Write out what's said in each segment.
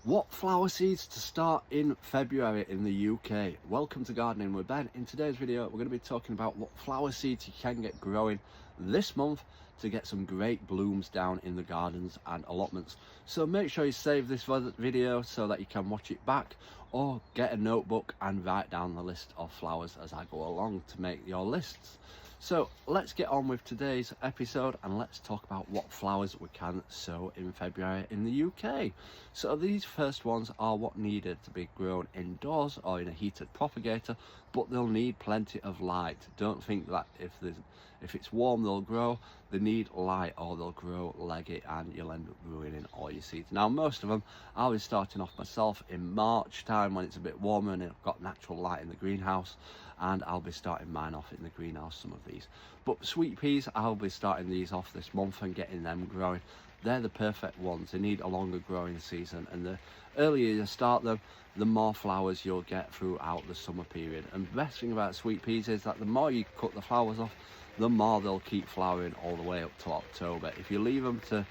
What flower seeds to start in February in the UK? Welcome to Gardening with Ben. In today's video we're going to be talking about what flower seeds you can get growing this month to get some great blooms down in the gardens and allotments. So make sure you save this video so that you can watch it back, or get a notebook and write down the list of flowers as I go along to make your lists. So let's get on with today's episode and let's talk about what flowers we can sow in February in the UK. So these first ones are what needed to be grown indoors or in a heated propagator, but they'll need plenty of light. Don't think that if it's warm they'll grow. They need light or they'll grow leggy and you'll end up ruining all your seeds. Now most of them I'll be starting off myself in March time when it's a bit warmer and I've got natural light in the greenhouse, and I'll be starting mine off in the greenhouse, some of these. But sweet peas, I'll be starting these off this month and getting them growing. They're the perfect ones. They need a longer growing season, and the earlier you start them, the more flowers you'll get throughout the summer period. And the best thing about sweet peas is that the more you cut the flowers off, the more they'll keep flowering all the way up to October. If you leave them to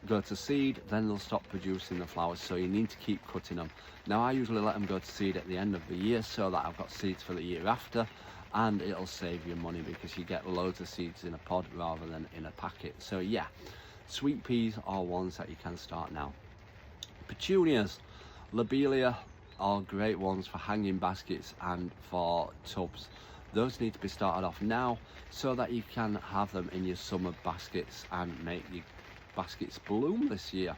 go to seed, then they'll stop producing the flowers, so you need to keep cutting them. Now I usually let them go to seed at the end of the year so that I've got seeds for the year after, and it'll save you money because you get loads of seeds in a pod rather than in a packet. So yeah, sweet peas are ones that you can start now. Petunias, lobelia are great ones for hanging baskets and for tubs. Those need to be started off now so that you can have them in your summer baskets and make your baskets bloom this year.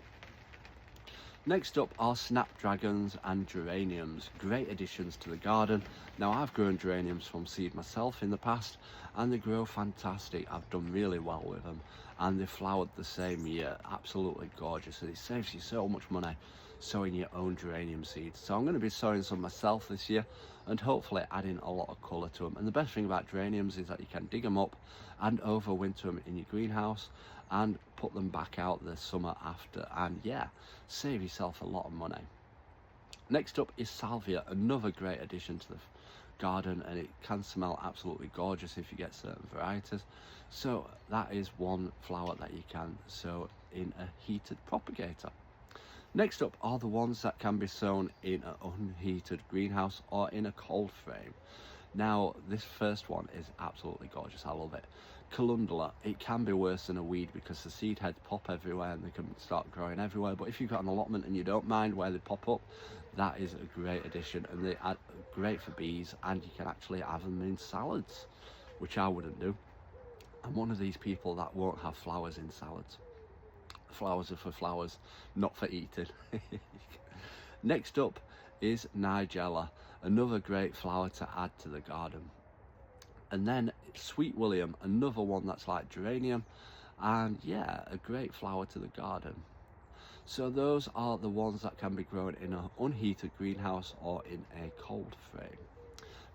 Next up are snapdragons and geraniums, great additions to the garden. Now I've grown geraniums from seed myself in the past and they grow fantastic. I've done really well with them and they flowered the same year, absolutely gorgeous, and it saves you so much money sowing your own geranium seeds. So I'm going to be sowing some myself this year and hopefully adding a lot of colour to them. And the best thing about geraniums is that you can dig them up and overwinter them in your greenhouse and put them back out the summer after, and yeah, save yourself a lot of money. Next up is salvia, another great addition to the garden, and it can smell absolutely gorgeous if you get certain varieties. So that is one flower that you can sow in a heated propagator. Next up are the ones that can be sown in an unheated greenhouse or in a cold frame. Now this first one is absolutely gorgeous, I love it. Calendula, it can be worse than a weed because the seed heads pop everywhere and they can start growing everywhere, but if you've got an allotment and you don't mind where they pop up, that is a great addition, and they are great for bees, and you can actually have them in salads, which I wouldn't do. I'm one of these people that won't have flowers in salads. Flowers are for flowers, not for eating. Next up is nigella, another great flower to add to the garden. And then sweet william, another one that's like geranium, and yeah, a great flower to the garden. So those are the ones that can be grown in an unheated greenhouse or in a cold frame.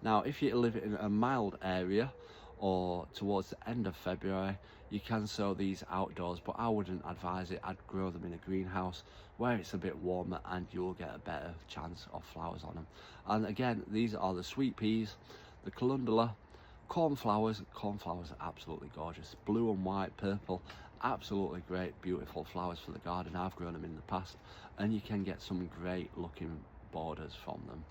Now if you live in a mild area or towards the end of February, you can sow these outdoors, but I wouldn't advise it. I'd grow them in a greenhouse where it's a bit warmer and you'll get a better chance of flowers on them. And again, these are the sweet peas, the calendula, cornflowers. Cornflowers are absolutely gorgeous, blue and white, purple, absolutely great, beautiful flowers for the garden. I've grown them in the past and you can get some great looking borders from them.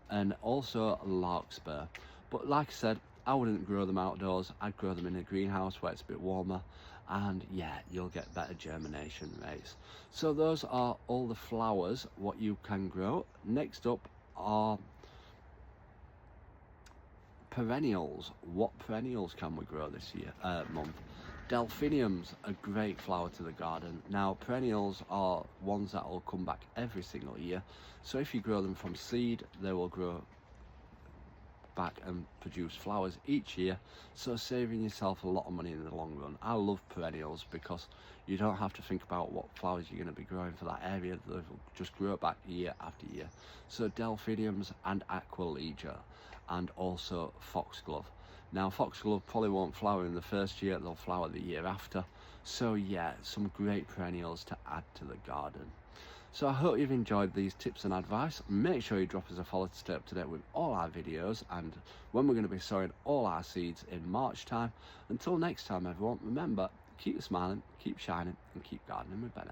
And also larkspur, but like I said, I wouldn't grow them outdoors. I'd grow them in a greenhouse where it's a bit warmer, and yeah, you'll get better germination rates. So those are all the flowers what you can grow. Next up are perennials. What perennials can we grow this year month? Delphiniums, a great flower to the garden. Now perennials are ones that will come back every single year, so if you grow them from seed, they will grow back and produce flowers each year, so saving yourself a lot of money in the long run. I love perennials because you don't have to think about what flowers you're going to be growing for that area. They'll just grow back year after year. So delphiniums and aqualegia, and also foxglove. Now foxglove probably won't flower in the first year, they'll flower the year after. So yeah, some great perennials to add to the garden. So I hope you've enjoyed these tips and advice. Make sure you drop us a follow to stay up to date with all our videos and when we're going to be sowing all our seeds in March time. Until next time everyone, remember, keep smiling, keep shining and keep gardening with Ben.